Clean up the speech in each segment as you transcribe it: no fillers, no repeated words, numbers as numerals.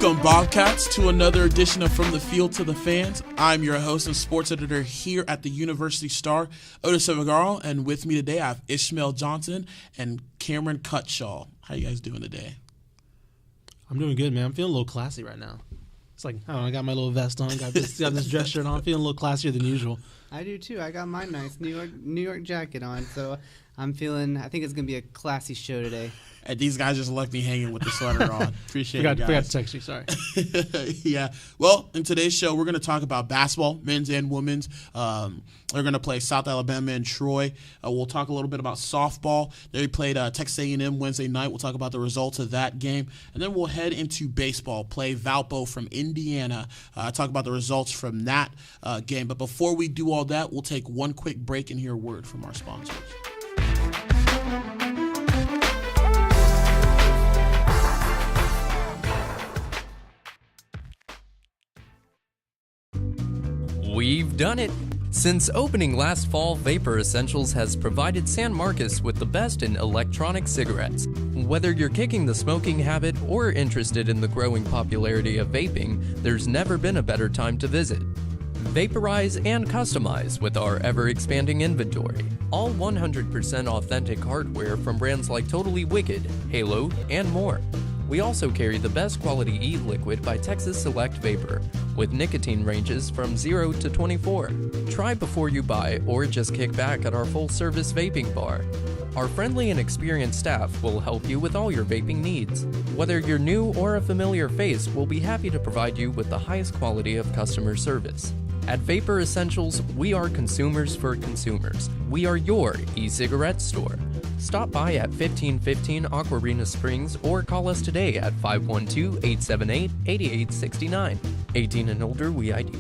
Welcome, Bobcats, to another edition of From the Field to the Fans. I'm your host and sports editor here at the University Star, Otis Evergarl, and with me today I have Ishmael Johnson and Cameron Cutshaw. How you guys doing today? I'm doing good, man. I'm feeling a little classy right now. It's like, I don't know, I got my little vest on, got this dress shirt on, feeling a little classier than usual. I do too. I got my nice New York jacket on, so I think it's going to be a classy show today. And these guys just left me hanging with the sweater on. Appreciate it, guys. Forgot to text you, sorry. Yeah. Well, in today's show, we're going to talk about basketball, men's and women's. They're going to play South Alabama and Troy. We'll talk a little bit about softball. They played Texas A&M Wednesday night. We'll talk about the results of that game. And then we'll head into baseball, play Valpo from Indiana. Talk about the results from that game. But before we do all that, we'll take one quick break and hear a word from our sponsors. We've done it! Since opening last fall, Vapor Essentials has provided San Marcos with the best in electronic cigarettes. Whether you're kicking the smoking habit or interested in the growing popularity of vaping, there's never been a better time to visit. Vaporize and customize with our ever-expanding inventory. All 100% authentic hardware from brands like Totally Wicked, Halo, and more. We also carry the best quality e-liquid by Texas Select Vapor, with nicotine ranges from 0 to 24. Try before you buy or just kick back at our full-service vaping bar. Our friendly and experienced staff will help you with all your vaping needs. Whether you're new or a familiar face, we'll be happy to provide you with the highest quality of customer service. At Vapor Essentials, we are consumers for consumers. We are your e-cigarette store. Stop by at 1515 Aquarina Springs or call us today at 512-878-8869. 18 and older, we ID.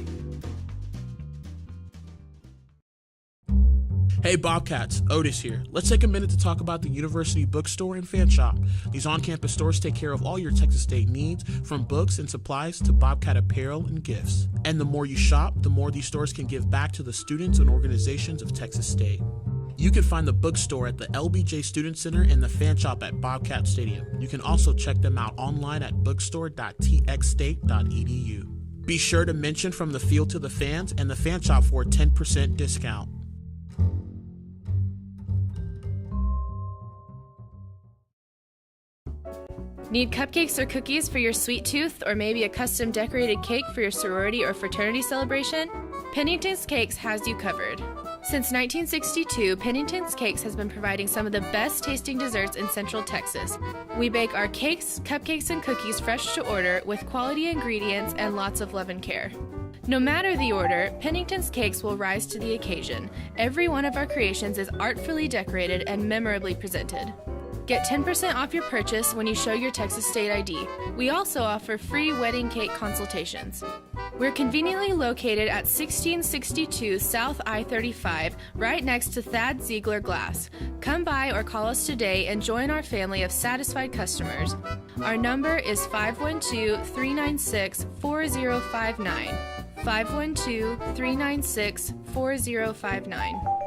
Hey Bobcats, Otis here. Let's take a minute to talk about the University Bookstore and Fan Shop. These on-campus stores take care of all your Texas State needs, from books and supplies to Bobcat apparel and gifts. And the more you shop, the more these stores can give back to the students and organizations of Texas State. You can find the bookstore at the LBJ Student Center and the Fan Shop at Bobcat Stadium. You can also check them out online at bookstore.txstate.edu. Be sure to mention From the Field to the Fans and the Fan Shop for a 10% discount. Need cupcakes or cookies for your sweet tooth, or maybe a custom decorated cake for your sorority or fraternity celebration? Pennington's Cakes has you covered. Since 1962, Pennington's Cakes has been providing some of the best tasting desserts in Central Texas. We bake our cakes, cupcakes, and cookies fresh to order with quality ingredients and lots of love and care. No matter the order, Pennington's Cakes will rise to the occasion. Every one of our creations is artfully decorated and memorably presented. Get 10% off your purchase when you show your Texas State ID. We also offer free wedding cake consultations. We're conveniently located at 1662 South I-35, right next to Thad Ziegler Glass. Come by or call us today and join our family of satisfied customers. Our number is 512-396-4059. 512-396-4059.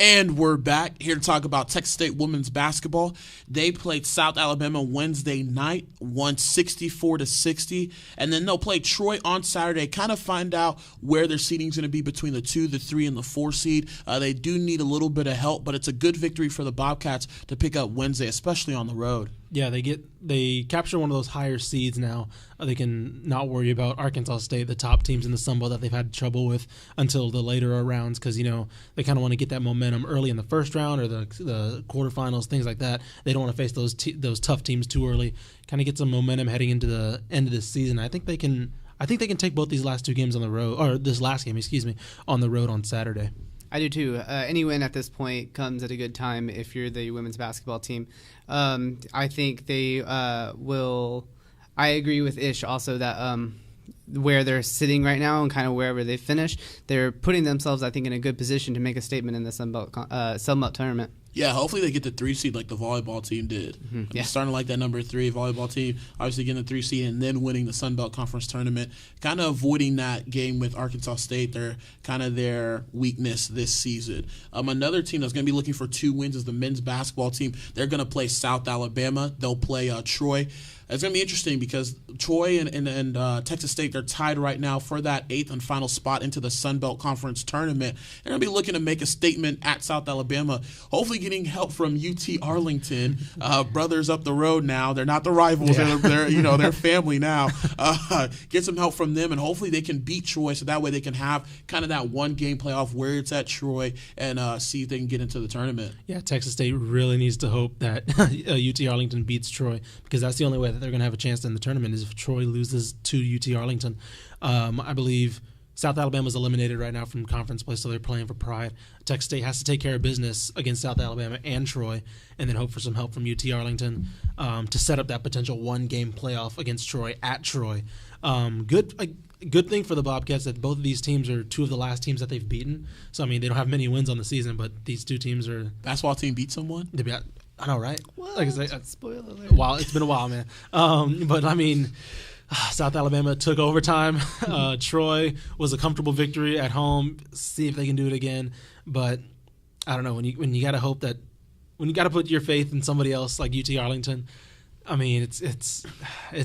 And we're back here to talk about Texas State women's basketball. They played South Alabama Wednesday night, won 64-60, and then they'll play Troy on Saturday. Kind of find out where their seeding is going to be between the 2, the 3, and the 4 seed. They do need a little bit of help, but it's a good victory for the Bobcats to pick up Wednesday, especially on the road. Yeah, they capture one of those higher seeds now. They can not worry about Arkansas State, the top teams in the Sun Belt that they've had trouble with until the later rounds, because they kind of want to get that momentum early in the first round or the quarterfinals, things like that. They don't want to face those tough teams too early. Kind of get some momentum heading into the end of this season. I think they can take both these last two games on the road, or this last game, on the road on Saturday. I do too. Any win at this point comes at a good time if you're the women's basketball team. I think they will. I agree with Ish also that where they're sitting right now and kind of wherever they finish, they're putting themselves, I think, in a good position to make a statement in the Sun Belt tournament. Yeah, hopefully they get the 3 seed like the volleyball team did. Yeah. Starting like that number 3 volleyball team, obviously getting the 3 seed and then winning the Sun Belt Conference tournament, kind of avoiding that game with Arkansas State. They're kind of their weakness this season. Another team that's going to be looking for 2 wins is the men's basketball team. They're going to play South Alabama. They'll play Troy. It's going to be interesting because Troy and Texas State, they're tied right now for that 8th and final spot into the Sun Belt Conference tournament. They're going to be looking to make a statement at South Alabama, hopefully getting help from UT Arlington, brothers up the road now. They're not the rivals. Yeah. They're family now. Get some help from them, and hopefully they can beat Troy so that way they can have kind of that one-game playoff where it's at Troy and see if they can get into the tournament. Yeah, Texas State really needs to hope that UT Arlington beats Troy, because that's the only way that they're going to have a chance in the tournament is if Troy loses to UT Arlington. I believe South Alabama's eliminated right now from conference play, so they're playing for pride. Texas State has to take care of business against South Alabama and Troy, and then hope for some help from UT Arlington to set up that potential one-game playoff against Troy at Troy. Good thing for the Bobcats that both of these teams are 2 of the last teams that they've beaten. So, I mean, they don't have many wins on the season, but these 2 teams are... Basketball team beat someone? I know, right? What? Like I say, Spoiler alert. Wow, it's been a while, man. But I mean, South Alabama took overtime. Troy was a comfortable victory at home. See if they can do it again. But I don't know, when you got to hope that, when you got to put your faith in somebody else like UT Arlington. I mean, it's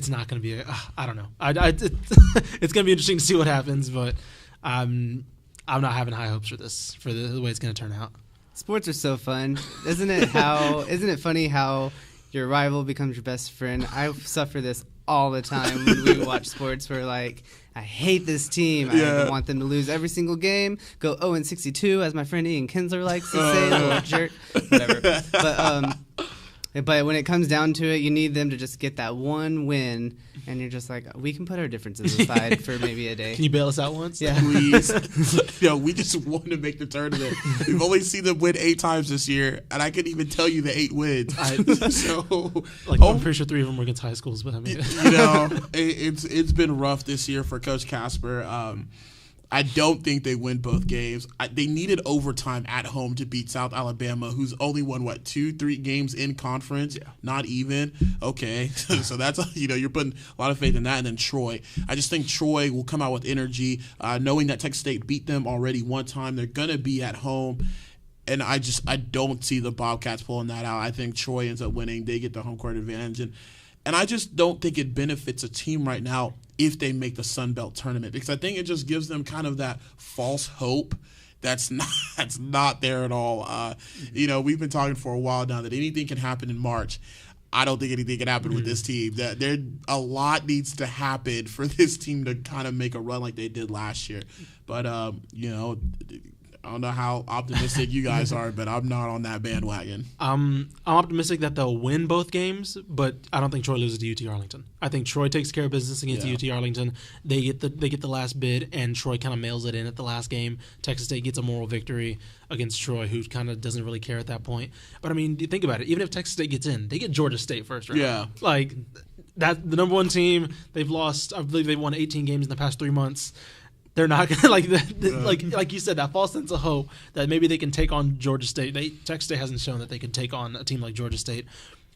not going to be. I don't know. It's going to be interesting to see what happens, but I'm not having high hopes for this, for the way it's going to turn out. Sports are so fun. Isn't it funny how your rival becomes your best friend? I suffer this all the time when we watch sports. We're like, I hate this team. I want them to lose every single game. Go 0-62, as my friend Ian Kinsler likes to say. Little jerk. Whatever. But when it comes down to it, you need them to just get that one win, and you're just like, we can put our differences aside for maybe a day. Can you bail us out once? Yeah. Please. We just want to make the tournament. We've only seen them win 8 times this year, and I couldn't even tell you the 8 wins. I'm pretty sure 3 of them were against high schools, but I mean, it's been rough this year for Coach Casper. I don't think they win both games. They needed overtime at home to beat South Alabama, who's only won, 2-3 games in conference? Yeah. Not even? Okay. So that's, you're putting a lot of faith in that. And then Troy. I just think Troy will come out with energy, knowing that Texas State beat them already one time. They're going to be at home. And I don't see the Bobcats pulling that out. I think Troy ends up winning. They get the home court advantage. And I just don't think it benefits a team right now if they make the Sun Belt tournament, because I think it just gives them kind of that false hope that's not there at all. We've been talking for a while now that anything can happen in March. I don't think anything can happen with this team. That a lot needs to happen for this team to kind of make a run like they did last year. But I don't know how optimistic you guys are, but I'm not on that bandwagon. I'm optimistic that they'll win both games, but I don't think Troy loses to UT Arlington. I think Troy takes care of business against UT Arlington. They get the last bid, and Troy kind of mails it in at the last game. Texas State gets a moral victory against Troy, who kind of doesn't really care at that point. But I mean, think about it. Even if Texas State gets in, they get Georgia State first round. Yeah, like that. The number 1 team. They've lost. I believe they've won 18 games in the past 3 months. They're not gonna like you said, that false sense of hope that maybe they can take on Georgia State. Texas State hasn't shown that they can take on a team like Georgia State,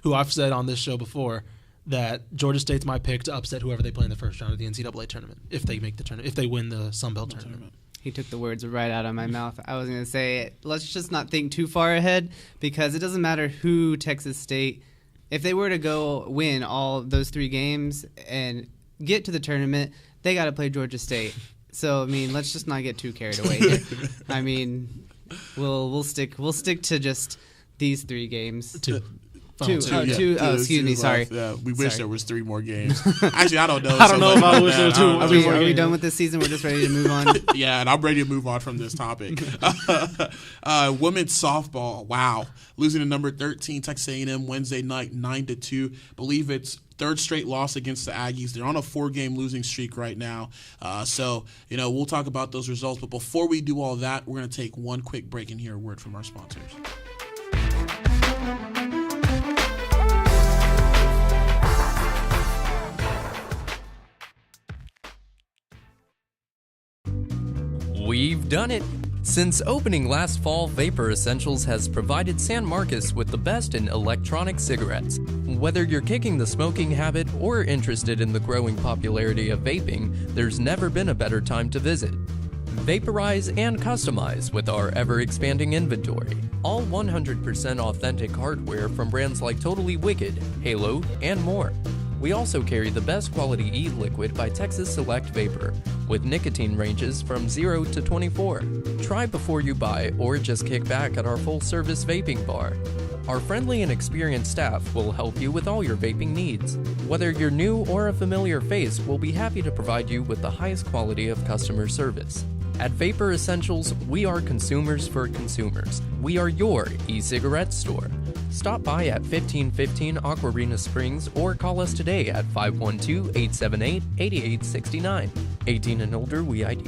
who I've said on this show before that Georgia State's my pick to upset whoever they play in the first round of the NCAA tournament if they make the tournament, if they win the Sun Belt tournament. He took the words right out of my mouth. I was going to say, let's just not think too far ahead, because it doesn't matter who Texas State, if they were to go win all those 3 games and get to the tournament, they got to play Georgia State. So I mean, let's just not get too carried away here. I mean, we'll stick to just these 3 games. Two. Excuse me. Sorry. Yeah, we wish there was 3 more games. Actually, I don't know. I don't know if I wish there were 2 more games. Are we done with this season? We're just ready to move on. Yeah, and I'm ready to move on from this topic. Women's softball. Wow, losing to number 13 Texas A&M Wednesday night 9-2. Believe it's 3rd straight loss against the Aggies. They're on a 4-game losing streak right now. So we'll talk about those results. But before we do all that, we're going to take one quick break and hear a word from our sponsors. We've done it. Since opening last fall, Vapor Essentials has provided San Marcos with the best in electronic cigarettes. Whether you're kicking the smoking habit or interested in the growing popularity of vaping, there's never been a better time to visit. Vaporize and customize with our ever-expanding inventory. All 100% authentic hardware from brands like Totally Wicked, Halo, and more. We also carry the best quality e-liquid by Texas Select Vapor, with nicotine ranges from 0 to 24. Try before you buy or just kick back at our full-service vaping bar. Our friendly and experienced staff will help you with all your vaping needs. Whether you're new or a familiar face, we'll be happy to provide you with the highest quality of customer service. At Vapor Essentials, we are consumers for consumers. We are your e-cigarette store. Stop by at 1515 Aquarina Springs or call us today at 512-878-8869. 18 and older, we ID.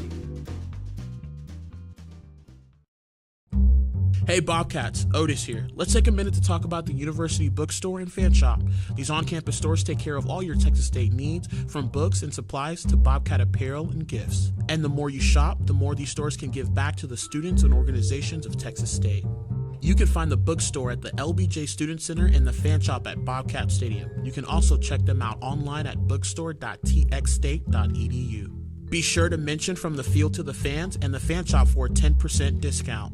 Hey Bobcats, Otis here. Let's take a minute to talk about the University Bookstore and Fan Shop. These on-campus stores take care of all your Texas State needs, from books and supplies to Bobcat apparel and gifts. And the more you shop, the more these stores can give back to the students and organizations of Texas State. You can find the bookstore at the LBJ Student Center and the Fan Shop at Bobcat Stadium. You can also check them out online at bookstore.txstate.edu. Be sure to mention From the Field to the Fans and the Fan Shop for a 10% discount.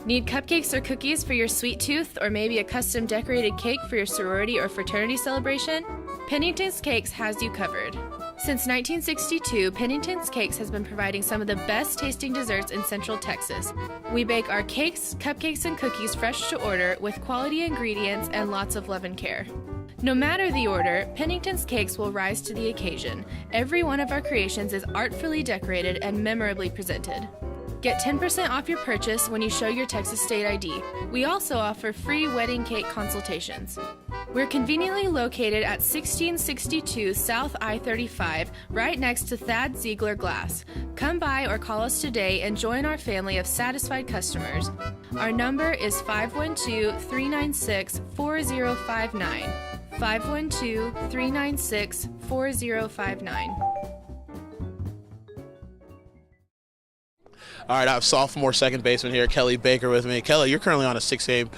Need cupcakes or cookies for your sweet tooth, or maybe a custom decorated cake for your sorority or fraternity celebration? Pennington's Cakes has you covered. Since 1962, Pennington's Cakes has been providing some of the best tasting desserts in Central Texas. We bake our cakes, cupcakes, and cookies fresh to order with quality ingredients and lots of love and care. No matter the order, Pennington's Cakes will rise to the occasion. Every one of our creations is artfully decorated and memorably presented. Get 10% off your purchase when you show your Texas State ID. We also offer free wedding cake consultations. We're conveniently located at 1662 South I-35, right next to Thad Ziegler Glass. Come by or call us today and join our family of satisfied customers. Our number is 512-396-4059. 512-396-4059. All right, I have sophomore second baseman here, Kelly Baker, with me. Kelly, you're currently on a 6-game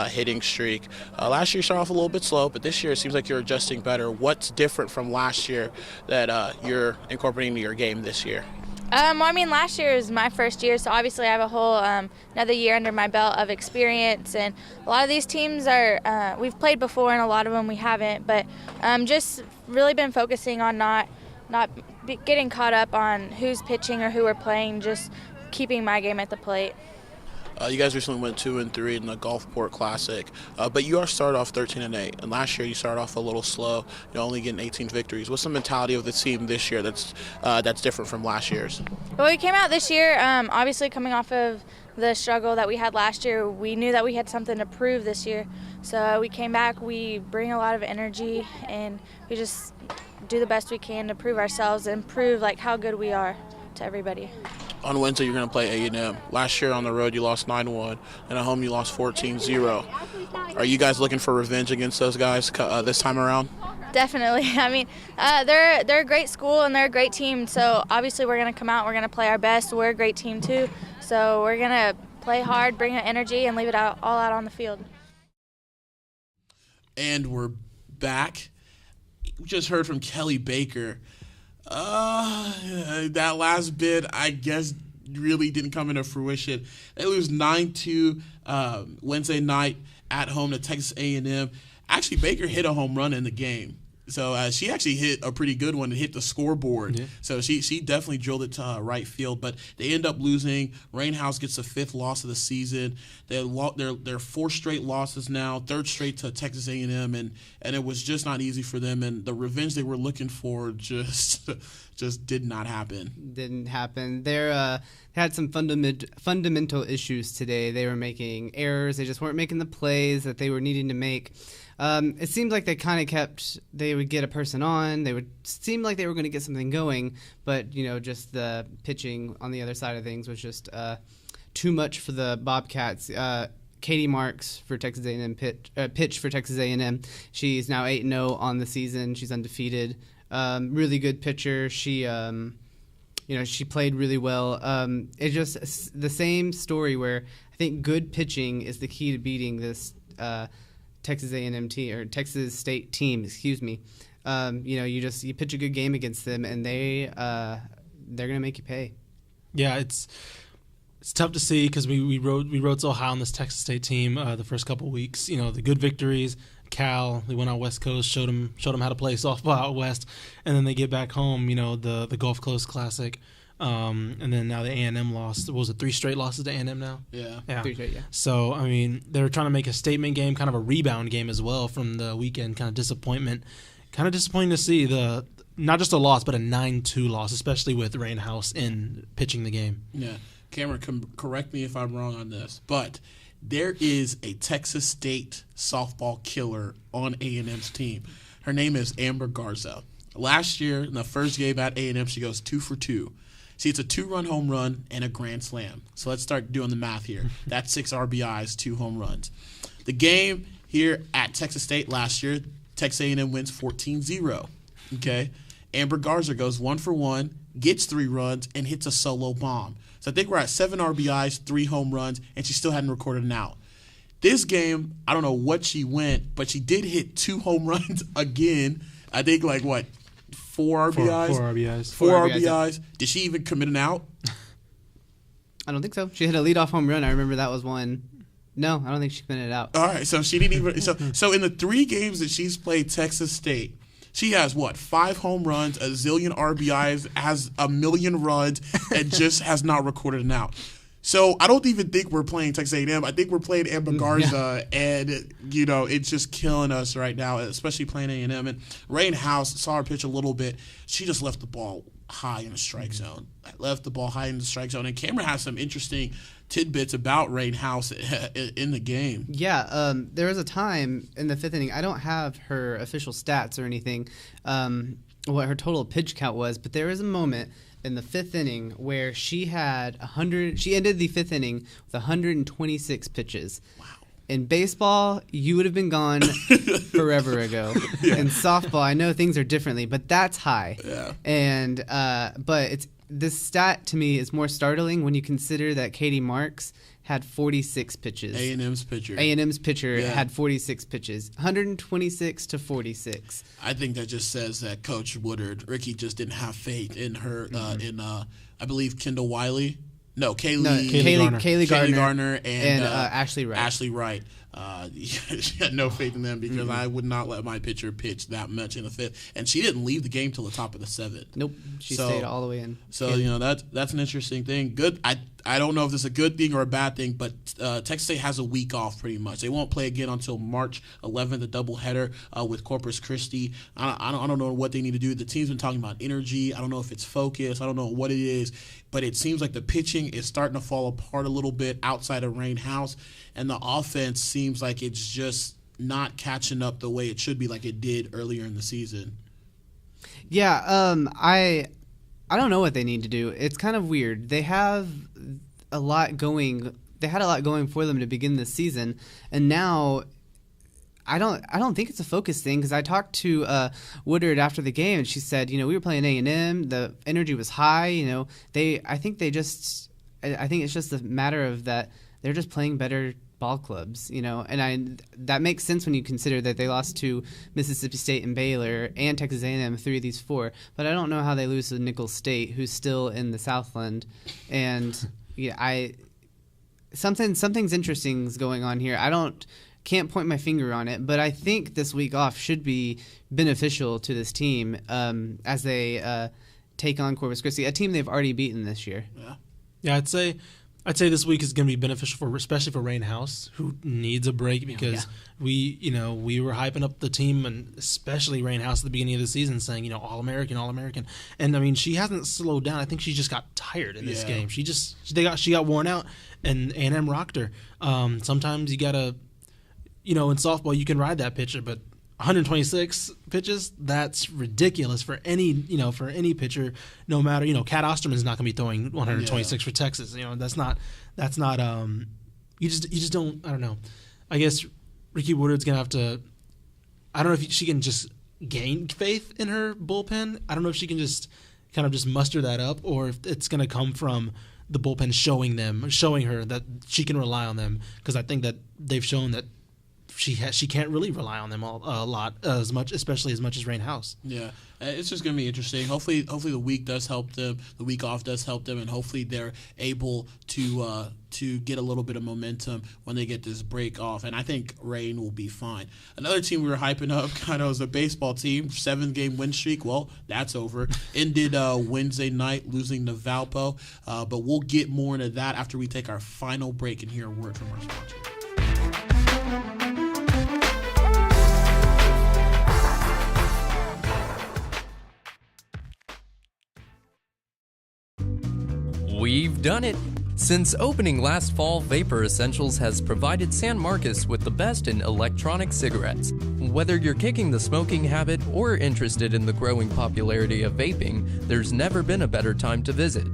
hitting streak. Last year you started off a little bit slow, but this year it seems like you're adjusting better. What's different from last year that you're incorporating into your game this year? Last year was my first year, so obviously I have a whole another year under my belt of experience. And a lot of these teams are we've played before, and a lot of them we haven't. But just really been focusing on not getting caught up on who's pitching or who we're playing. Just keeping my game at the plate. You guys recently went 2-3 in the Gulfport Classic, but you are started off 13-8, and last year you started off a little slow, only getting 18 victories. What's the mentality of the team this year that's different from last year's? Well, we came out this year, obviously coming off of the struggle that we had last year. We knew that we had something to prove this year, so we came back. We bring a lot of energy, and we just do the best we can to prove ourselves and prove how good we are to everybody. On Wednesday, you're going to play A&M. Last year on the road, you lost 9-1, and at home, you lost 14-0. Are you guys looking for revenge against those guys this time around? Definitely. They're a great school, and they're a great team, so obviously we're going to come out, we're going to play our best. We're a great team, too, so we're going to play hard, bring our energy, and leave it all out on the field. And we're back. We just heard from Kelly Baker. That last bit, I guess, really didn't come into fruition. They lose 9-2 Wednesday night at home to Texas A&M. Actually, Baker hit a home run in the game. So she actually hit a pretty good one and hit the scoreboard. Yeah. So she definitely drilled it to right field. But they end up losing. Rainhouse gets the 5th loss of the season. They're 4 straight losses now, 3rd straight to Texas A&M, and it was just not easy for them. And the revenge they were looking for just did not happen. Didn't happen. They had some fundamental issues today. They were making errors. They just weren't making the plays that they were needing to make. It seemed like they would get a person on. They would seem like they were going to get something going, but just the pitching on the other side of things was just too much for the Bobcats. Katie Marks for Texas A&M pitch for Texas A&M. She's now 8-0 on the season. She's undefeated. Really good pitcher. She she played really well. It's just the same story where I think good pitching is the key to beating this Texas A&M team or Texas State team. Excuse me. You pitch a good game against them, and they're gonna make you pay. Yeah, it's tough to see because we rode so high on this Texas State team the first couple of weeks. The good victories. Cal, they went out West Coast, showed them how to play softball out west, and then they get back home. The Gulf Coast Classic, and then now the A&M lost. What was it, 3 straight losses to A&M now? Yeah. 3 straight, yeah. So I mean, they're trying to make a statement game, kind of a rebound game as well from the weekend. Kind of disappointing to see not just a loss, but a 9-2 loss, especially with Rain House in pitching the game. Yeah, Cameron, correct me if I'm wrong on this, but there is a Texas State softball killer on A&M's team. Her name is Amber Garza. Last year, in the first game at A&M, she goes 2 for 2. See, it's a 2-run home run and a grand slam. So let's start doing the math here. That's 6 RBIs, 2 home runs. The game here at Texas State last year, Texas A&M wins 14-0. Okay? Amber Garza goes 1 for 1, gets 3 runs, and hits a solo bomb. So I think we're at 7 RBIs, 3 home runs, and she still hadn't recorded an out. This game, I don't know what she went, but she did hit 2 home runs again. I think 4 RBIs? 4 RBIs. 4 RBIs. Did she even commit an out? I don't think so. She hit a leadoff home run. I remember that was one. No, I don't think she committed it out. All right, so she didn't even so in the 3 games that she's played Texas State, she has 5 home runs, a zillion RBIs, has a million runs, and just has not recorded an out. So I don't even think we're playing Texas A&M. I think we're playing Amber Garza, and it's just killing us right now, especially playing A&M. And Rain House, saw her pitch a little bit. She just left the ball high in the strike zone. And Cameron has some interesting tidbits about Rain House in the game. Yeah, there was a time in the 5th inning. I don't have her official stats or anything, what her total pitch count was, but there was a moment in the 5th inning where she had 100. She ended the 5th inning with 126 pitches. Wow. In baseball, you would have been gone forever ago. Yeah. In softball, I know things are differently, but that's high. Yeah. And but this stat to me is more startling when you consider that Katie Marks had 46 pitches. A&M's pitcher had 46 pitches, 126 to 46. I think that just says that Coach Ricky just didn't have faith in her. I believe Kendall Wiley. No, Kaylee Gardner and Ashley Wright. Ashley Wright. She had no faith in them because I would not let my pitcher pitch that much in the 5th, and she didn't leave the game till the top of the 7th. Nope, she stayed all the way in. So that's an interesting thing. Good. I don't know if this is a good thing or a bad thing, but Texas State has a week off pretty much. They won't play again until March 11th, a doubleheader with Corpus Christi. I don't know what they need to do. The team's been talking about energy. I don't know if it's focus. I don't know what it is, but it seems like the pitching is starting to fall apart a little bit outside of Rain House, and the offense seems like it's just not catching up the way it should be like it did earlier in the season. Yeah, I don't know what they need to do. It's kind of weird. They have a lot going. They had a lot going for them to begin this season, and now I don't think it's a focus thing because I talked to Woodard after the game, and she said, we were playing A&M. The energy was high. I think it's just a matter of that they're just playing better ball clubs, and that makes sense when you consider that they lost to Mississippi State and Baylor and Texas A&M, 3 of these 4. But I don't know how they lose to Nicholls State, who's still in the Southland, and something's interesting is going on here. Can't point my finger on it, but I think this week off should be beneficial to this team as they take on Corpus Christi, a team they've already beaten this year. Yeah, I'd say this week is going to be beneficial especially for Rain House, who needs a break because we were hyping up the team and especially Rain House at the beginning of the season, saying All-American, and I mean she hasn't slowed down. I think she just got tired in this game. She got worn out, and A&M rocked her. Sometimes you gotta, in softball you can ride that pitcher, but 126 pitches, that's ridiculous for any pitcher, no matter, Kat Osterman's not going to be throwing 126 for Texas. That's not you just don't, I don't know. I guess Ricky Woodard's going to have to, I don't know if she can just gain faith in her bullpen. I don't know if she can just kind of just muster that up, or if it's going to come from the bullpen showing her that she can rely on them, because I think that they've shown that she can't really rely on them especially as much as Rain House. Yeah, it's just going to be interesting. Hopefully the week does help them. The week off does help them, and hopefully they're able to get a little bit of momentum when they get this break off. And I think Rain will be fine. Another team we were hyping up kind of was a baseball team, 7-game win streak. Well, that's over. Ended Wednesday night losing to Valpo, but we'll get more into that after we take our final break and hear a word from our sponsor. We've done it! Since opening last fall, Vapor Essentials has provided San Marcos with the best in electronic cigarettes. Whether you're kicking the smoking habit or interested in the growing popularity of vaping, there's never been a better time to visit.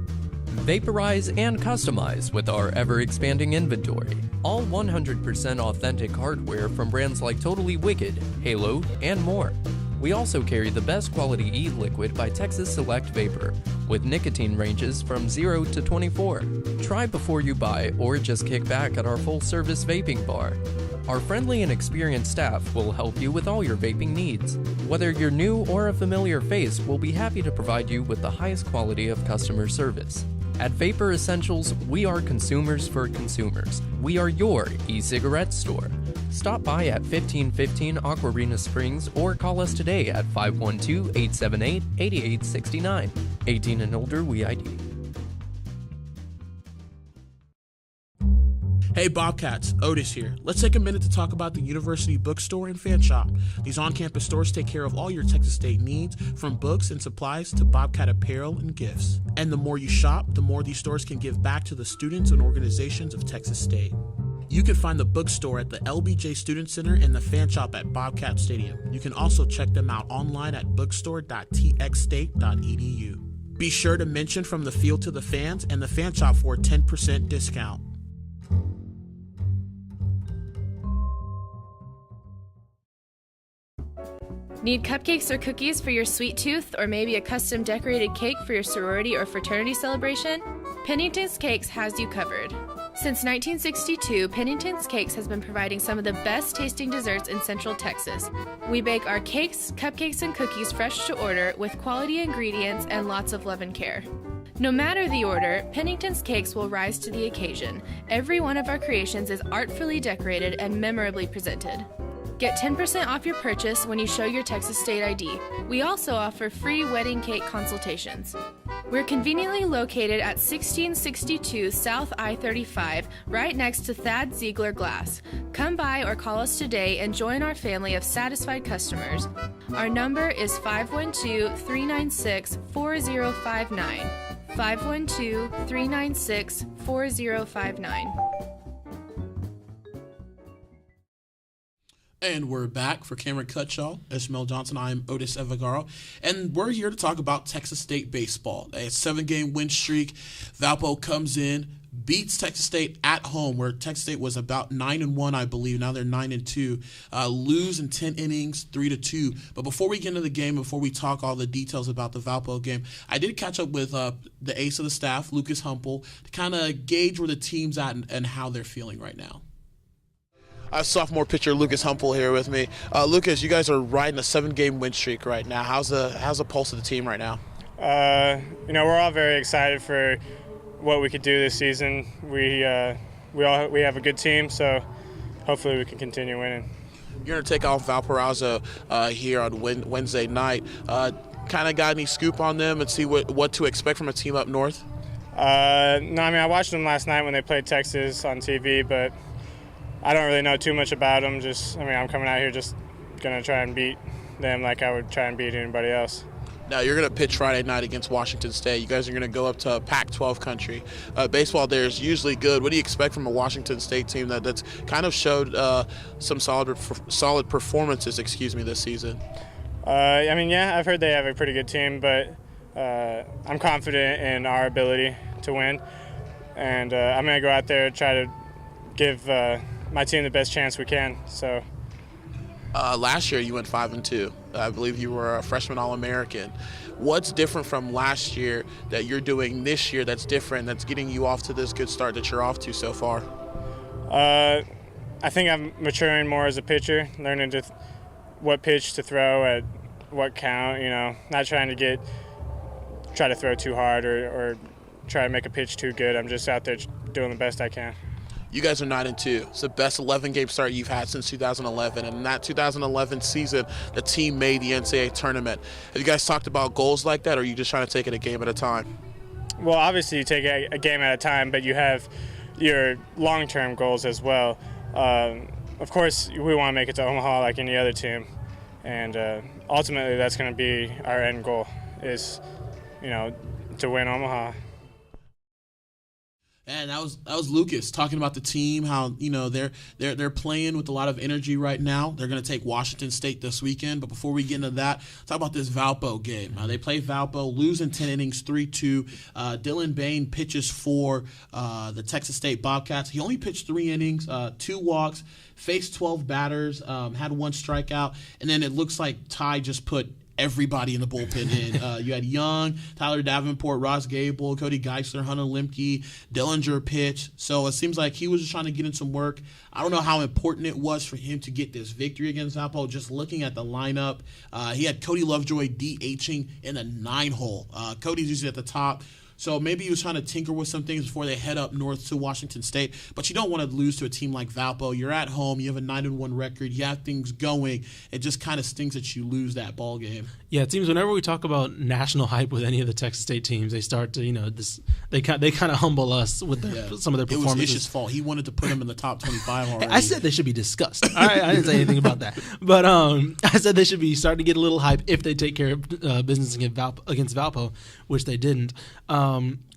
Vaporize and customize with our ever-expanding inventory. All 100% authentic hardware from brands like Totally Wicked, Halo, and more. We also carry the best quality e-liquid by Texas Select Vapor, with nicotine ranges from 0 to 24. Try before you buy or just kick back at our full-service vaping bar. Our friendly and experienced staff will help you with all your vaping needs. Whether you're new or a familiar face, we'll be happy to provide you with the highest quality of customer service. At Vapor Essentials, we are consumers for consumers. We are your e-cigarette store. Stop by at 1515 Aquarina Springs or call us today at 512-878-8869. 18 and older, we ID. Hey Bobcats, Otis here. Let's take a minute to talk about the University Bookstore and Fan Shop. These on-campus stores take care of all your Texas State needs, from books and supplies to Bobcat apparel and gifts. And the more you shop, the more these stores can give back to the students and organizations of Texas State. You can find the bookstore at the LBJ Student Center and the Fan Shop at Bobcat Stadium. You can also check them out online at bookstore.txstate.edu. Be sure to mention From the Field to the Fans and the Fan Shop for a 10% discount. Need cupcakes or cookies for your sweet tooth, or maybe a custom decorated cake for your sorority or fraternity celebration? Pennington's Cakes has you covered. Since 1962, Pennington's Cakes has been providing some of the best tasting desserts in Central Texas. We bake our cakes, cupcakes, and cookies fresh to order with quality ingredients and lots of love and care. No matter the order, Pennington's Cakes will rise to the occasion. Every one of our creations is artfully decorated and memorably presented. Get 10% off your purchase when you show your Texas State ID. We also offer free wedding cake consultations. We're conveniently located at 1662 South I-35, right next to Thad Ziegler Glass. Come by or call us today and join our family of satisfied customers. Our number is 512-396-4059. 512-396-4059. And we're back for Cameron Cutshaw, Ishmael Johnson. I'm Otis Evagaro, and we're here to talk about Texas State baseball. A 7-game win streak. Valpo comes in, beats Texas State at home, where Texas State was about 9-1, I believe. Now they're 9-2. Lose in 10 innings, 3-2. But before we get into the game, before we talk all the details about the Valpo game, I did catch up with the ace of the staff, Lucas Humple, to kind of gauge where the team's at and how they're feeling right now. Sophomore pitcher Lucas Humple here with me. Lucas, you guys are riding a 7-game win streak right now. How's the pulse of the team right now? We're all very excited for what we could do this season. We have a good team, so hopefully we can continue winning. You're gonna take on Valparaiso here on Wednesday night. Kind of got any scoop on them and see what to expect from a team up north? No, I watched them last night when they played Texas on TV, but I don't really know too much about them. I'm coming out here just going to try and beat them like I would try and beat anybody else. Now, you're going to pitch Friday night against Washington State. You guys are going to go up to Pac-12 country. Baseball there is usually good. What do you expect from a Washington State team that's kind of showed some solid performances, this season? I've heard they have a pretty good team, but I'm confident in our ability to win. And I'm going to go out there and try to give my team the best chance we can. So Last year you went 5-2. I believe you were a freshman All-American. What's different from last year that you're doing this year that's different, that's getting you off to this good start that you're off to so far? I think I'm maturing more as a pitcher, learning what pitch to throw at what count, not trying to try to throw too hard or try to make a pitch too good. I'm just out there doing the best I can. You guys are 9-2. It's the best 11-game start you've had since 2011. And in that 2011 season, the team made the NCAA tournament. Have you guys talked about goals like that, or are you just trying to take it a game at a time? Well, obviously you take a game at a time, but you have your long-term goals as well. Of course, we want to make it to Omaha like any other team. And ultimately, that's going to be our end goal is, to win Omaha. And that was Lucas talking about the team, how they're playing with a lot of energy right now. They're going to take Washington State this weekend. But before we get into that, talk about this Valpo game. They play Valpo, lose in 10 innings, 3-2. Dylan Bain pitches for the Texas State Bobcats. He only pitched 3 innings, 2 walks, faced 12 batters, had 1 strikeout, and then it looks like Ty just put everybody in the bullpen in. You had Young, Tyler Davenport, Ross Gable, Cody Geisler, Hunter Lemke, Dillinger pitch. So it seems like he was just trying to get in some work. I don't know how important it was for him to get this victory against Valpo. Just looking at the lineup, he had Cody Lovejoy DHing in the 9-hole. Cody's usually at the top. So maybe he was trying to tinker with some things before they head up north to Washington State. But you don't want to lose to a team like Valpo. You're at home. You have a 9-1 record. You have things going. It just kind of stings that you lose that ball game. Yeah, it seems whenever we talk about national hype with any of the Texas State teams, they start to, they kind of humble us with some of their performances. It was Ish's fault. He wanted to put him in the top 25 already. I said they should be discussed. I didn't say anything about that. But I said they should be starting to get a little hype if they take care of business against Valpo, which they didn't.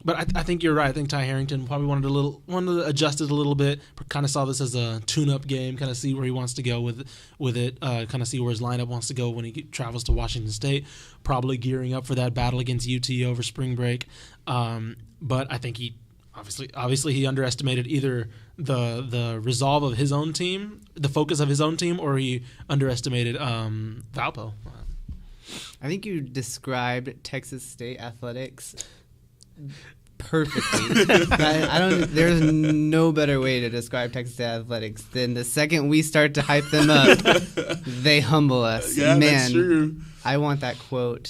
But I think you're right. I think Ty Harrington probably wanted to adjust it a little bit. Kind of saw this as a tune-up game. Kind of see where he wants to go with it. Kind of see where his lineup wants to go when he travels to Washington State. Probably gearing up for that battle against UT over spring break. But I think he obviously he underestimated either the resolve of his own team, the focus of his own team, or he underestimated Valpo. I think you described Texas State athletics perfectly. There's no better way to describe Texas State athletics than the second we start to hype them up, they humble us. Yeah, Man, that's true. I want that quote.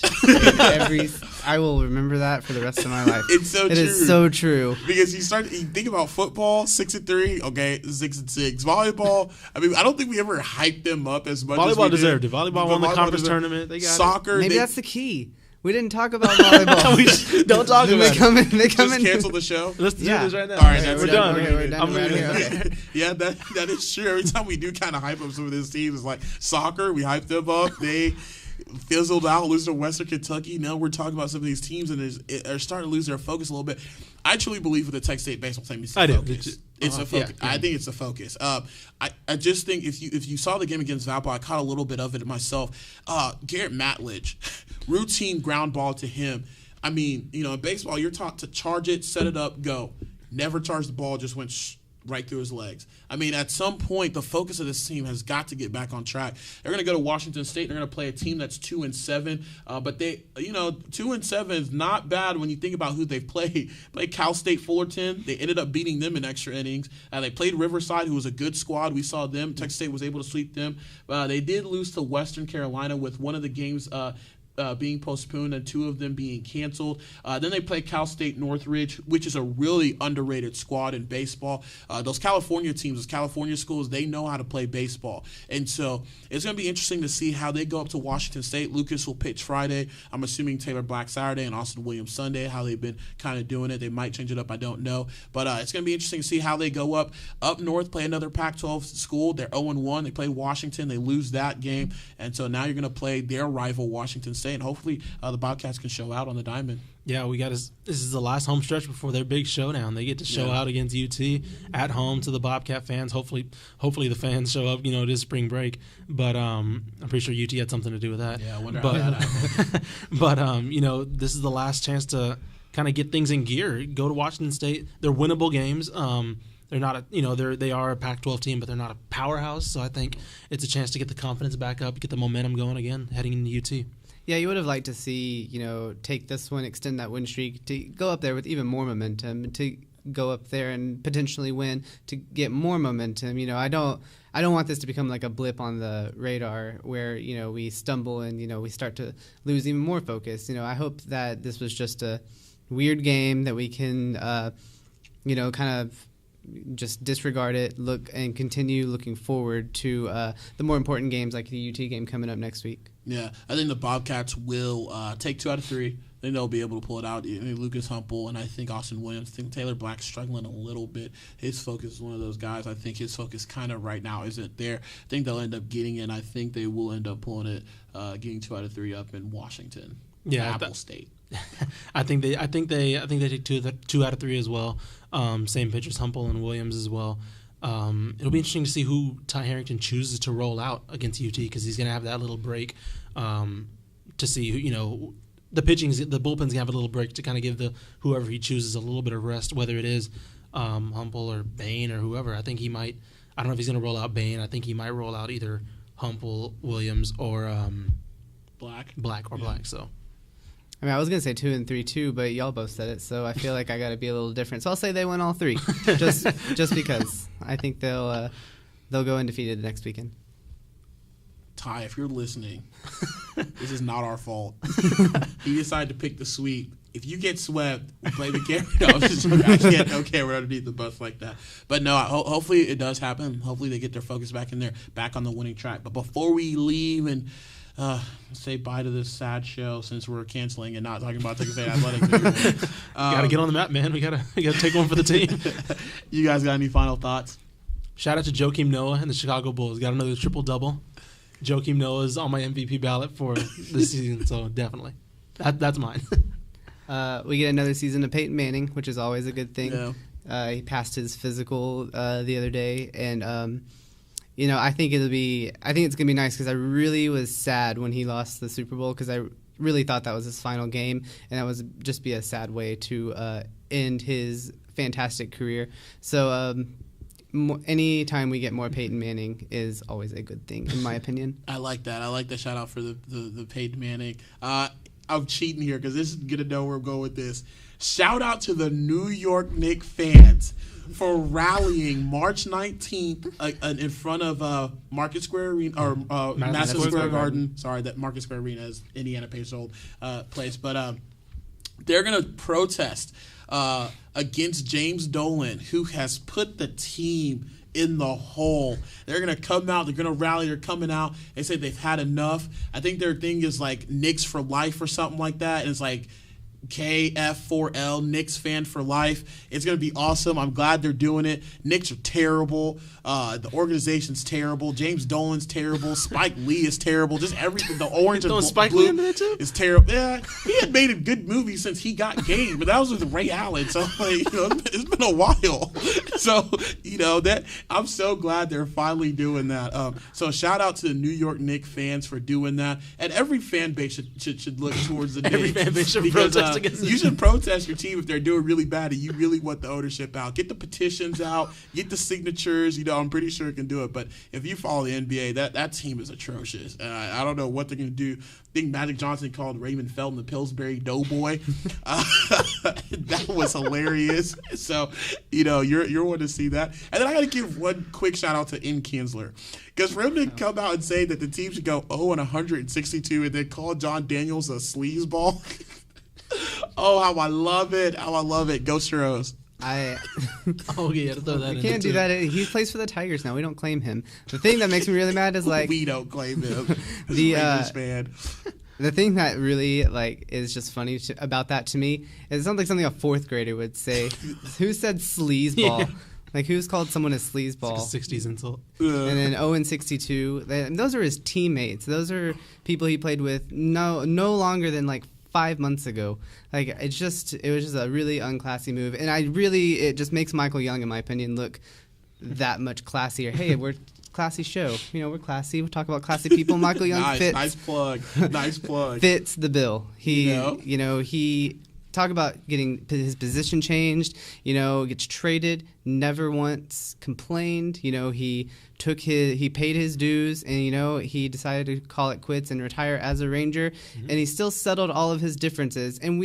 I will remember that for the rest of my life. It's so true. It is so true. Because you think about football, 6-3, okay, 6-6. Volleyball, I don't think we ever hyped them up as much as we deserved it. Volleyball won the conference tournament. They got soccer. Maybe that's the key. We didn't talk about volleyball. Don't talk about it. They come Just in. cancel the show. Let's do this right now. All right, we're done. We're done. I'm leaving. Okay. Yeah, that is true. Every time we do kind of hype up some of these teams, it's like soccer, we hyped them up. They fizzled out, lose to Western Kentucky. Now we're talking about some of these teams, and they're starting to lose their focus a little bit. I truly believe with the Texas State baseball team, it's a focus. It's a focus. Yeah. I think it's a focus. I just think if you saw the game against Valpo, I caught a little bit of it myself. Garrett Matledge, routine ground ball to him. In baseball, you're taught to charge it, set it up, go. Never charged the ball, just went right through his legs. At some point, the focus of this team has got to get back on track. They're going to go to Washington State. They're going to play a team that's 2-7. But they, 2-7 is not bad when you think about who they've played. Played Cal State Fullerton. They ended up beating them in extra innings. They played Riverside, who was a good squad. We saw them. Texas State was able to sweep them. They did lose to Western Carolina with one of the games being postponed and 2 of them being canceled. Then they play Cal State Northridge, which is a really underrated squad in baseball. Those California teams, those California schools, they know how to play baseball. And so it's going to be interesting to see how they go up to Washington State. Lucas will pitch Friday. I'm assuming Taylor Black Saturday and Austin Williams Sunday, how they've been kind of doing it. They might change it up. I don't know. But it's going to be interesting to see how they go up. Up north, play another Pac-12 school. They're 0-1. They play Washington. They lose that game. And so now you're going to play their rival, Washington State. And hopefully the Bobcats can show out on the diamond. Yeah, this is the last home stretch before their big showdown. They get to show out against UT at home to the Bobcat fans. Hopefully the fans show up. It is spring break, but I'm pretty sure UT had something to do with that. Yeah, I wonder how that happened. But this is the last chance to kind of get things in gear. Go to Washington State. They're winnable games. they're not they are a Pac-12 team, but they're not a powerhouse. So I think it's a chance to get the confidence back up, get the momentum going again, heading into UT. Yeah, you would have liked to see, take this one, extend that win streak, to go up there with even more momentum, to go up there and potentially win, to get more momentum. I don't want this to become like a blip on the radar where, we stumble and, we start to lose even more focus. I hope that this was just a weird game that we can, kind of just disregard it, look and continue looking forward to the more important games like the UT game coming up next week. Yeah, I think the Bobcats will take 2 out of 3. I think they'll be able to pull it out. Lucas Humple and I think Austin Williams. I think Taylor Black's struggling a little bit. His focus is one of those guys. I think his focus kind of right now isn't there. I think they'll end up getting it. I think they will end up pulling it, getting 2 out of 3 up in Washington. Yeah, Apple State. I think they take 2 out of 3 as well. Same pitchers, Humple and Williams as well. It'll be interesting to see who Ty Harrington chooses to roll out against UT because he's going to have that little break to see who, the bullpen's gonna have a little break to kind of give whoever he chooses a little bit of rest, whether it is Humple or Bain or whoever. I think he might. I don't know if he's gonna roll out Bain. I think he might roll out either Humple, Williams, or Black. So. I mean, I was gonna say 2 and 3 too, but y'all both said it, so I feel like I got to be a little different. So I'll say they win all 3, just because I think they'll go undefeated next weekend. Ty, if you're listening, this is not our fault. He decided to pick the sweep. If you get swept, play the game. No, I can't. Okay, we're underneath the bus like that. But no, hopefully it does happen. Hopefully they get their focus back in there, back on the winning track. But before we leave and say bye to this sad show, since we're canceling and not talking about Texas State Athletics anymore, gotta get on the map, man. We gotta take one for the team. You guys got any final thoughts? Shout out to Joakim Noah and the Chicago Bulls. Got another triple-double. Joakim Noah is on my MVP ballot for this season, so definitely. That's mine. We get another season of Peyton Manning, which is always a good thing. Yeah. He passed his physical the other day, and I think it's gonna be nice because I really was sad when he lost the Super Bowl because I really thought that was his final game, and that was just be a sad way to end his fantastic career. So. Anytime we get more Peyton Manning is always a good thing, in my opinion. I like that. I like the shout out for the Peyton Manning. I'm cheating here because this is going to know where I'm going with this. Shout out to the New York Knicks fans for rallying March 19th in front of Market Square Arena or Madison Square Garden. Sorry, that Market Square Arena is Indiana Pacers old place, but they're going to protest against James Dolan, who has put the team in the hole. They're going to come out. They're going to rally. They're coming out. They say they've had enough. I think their thing is like Knicks for life or something like that. And it's like KF4L, Knicks fan for life. It's going to be awesome. I'm glad they're doing it. Knicks are terrible. The organization's terrible. James Dolan's terrible. Spike Lee is terrible. Just everything. The orange and Spike blue Lee into that too? is terrible. Yeah, he had made a good movie since he got game, but that was with Ray Allen. So it's been a while. So that I'm so glad they're finally doing that. So shout out to the New York Knicks fans for doing that, and every fan base should look towards the Every Knicks fan base should because, protest against you should protest your team if they're doing really bad and you really want the ownership out. Get the petitions out, get the signatures. I'm pretty sure it can do it. But if you follow the NBA, that team is atrocious. I don't know what they're going to do. I think Magic Johnson called Raymond Felton the Pillsbury Doughboy. That was hilarious. So, you're one to see that. And then I got to give one quick shout out to N. Kinsler. Because for him to come out and say that the team should go 0-162 and then call John Daniels a sleazeball. Oh, how I love it. How I love it. Go Stros. Throw that We can't do that. He plays for the Tigers now. We don't claim him. The thing that makes me really mad is we don't claim him. The man. The thing that really is just funny about that to me is it sounds like something a fourth grader would say. Who said sleazeball? Yeah. Like who's called someone a sleazeball? It's like a 60s insult. And then 0-62. Those are his teammates. Those are people he played with no longer than 5 months ago. It was just a really unclassy move, and it just makes Michael Young, in my opinion, look that much classier. Hey, we're a classy show. We're classy. We talk about classy people. Michael Young fits. Nice plug. Nice plug. Fits the bill. He talk about getting his position changed. Gets traded. Never once complained. He paid his dues, and he decided to call it quits and retire as a Ranger. Mm-hmm. And he still settled all of his differences. And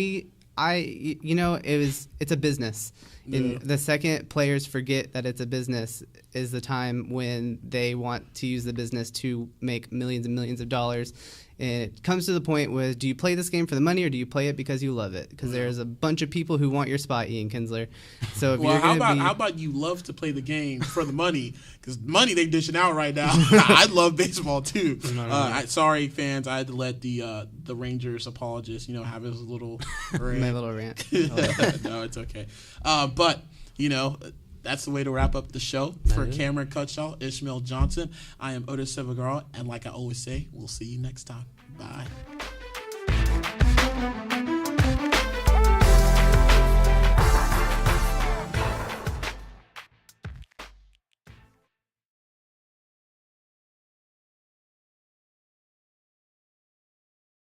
it's a business. Yeah. And the second players forget that it's a business is the time when they want to use the business to make millions and millions of dollars. And it comes to the point where, do you play this game for the money or do you play it because you love it? Because there's a bunch of people who want your spot, Ian Kinsler. So if how about you love to play the game for the money? Because money they dishing out right now. I love baseball too. Sorry, fans, I had to let the Rangers apologist, have his little rant. My little rant. No, it's okay. But that's the way to wrap up the show. For Cameron Cutshaw, Ishmael Johnson, I am Otis Sevagaro, and like I always say, we'll see you next time. Bye.